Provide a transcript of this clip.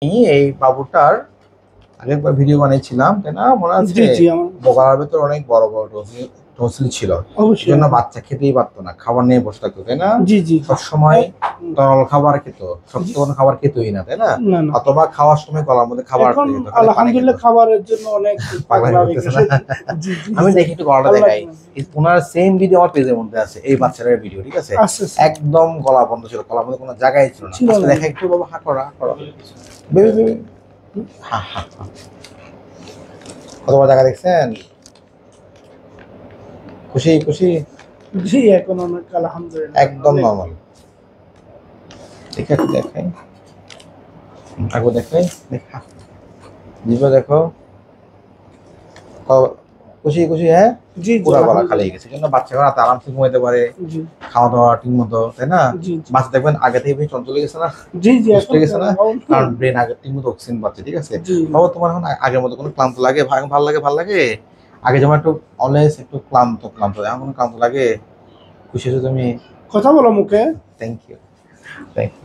এই বাবুটার আরেকবার ভিডিও বানিয়েছিলাম, তাই না? মনে আছে? জি জি আমার বগার ভেতর অনেক বড় বড় টনসিল ছিল, অবশ্যই জন্য বাচ্চা খেতেই পারতো না, খাবার নিয়ে বসে থাকতো, তাই না? জি জি সবসময় তরল খাবার খেত, শক্ত কোনো খাবার খেতই না, তাই না? না না অথবা খাওয়ার সময় গলার মধ্যে খাবার এখন খেত, খালি পানি আলহামদুলিল্লাহ খেত। খাবারের জন্য অনেক পাগলামি পাগলামি করতেছে করে। না? জি জি আমি দেখি একটু গলাটা আল্লাহ দেখাই। ওনার সেম ভিডিও আমার পেজের মধ্যে আছে, এই বাচ্চাটার ভিডিও, ঠিক আছে? আচ্ছা আচ্ছা একদম গলা বন্ধ ছিল, গলার মধ্যে কোনো জায়গায় ছিল না। ছিল আজকে না। দেখা একটু, বাবা হা করো, হা করো, বেবি বেবি, হা হা হা। কতবার জায়গা দেখছেন? খুশি খুশি? জি এখন অনেক আলহামদুলিল্লাহ একদম নর্মাল। দেখে একটু দেখাই, আগে দেখাই, দেখা জিভে দেখো। খুশি খুশি? হ্যাঁ, জি জি পুরা গলা খালি আলহামদুলিল্লাহ। গেছে, জন্য বাচ্চারা রাতে আরামসে ঘুমাইতে পারে, জি খাওয়া দাওয়া ঠিক মতো, তাই না? জি জি বাচ্চা দেখবেন আগে থেকে বেশি চঞ্চল হয়ে গেছে না, জি জি সুস্থ এখন হয়ে গেছে না, কারণ এখন ব্রেন আগের ঠিক মতো অক্সিজেন পাচ্ছে, ঠিক আছে? জি বাবা তোমার এখন আগের মতো কোনো ক্লান্ত লাগে? ভালো লাগে, ভালো লাগে? আগে যেমন একটু অলওয়েজ একটু ক্লান্ত ক্লান্ত, এখন কোনো ক্লান্ত লাগে? খুশি হয়েছো তুমি? কথা বলো মুখে। Thank you, thank you.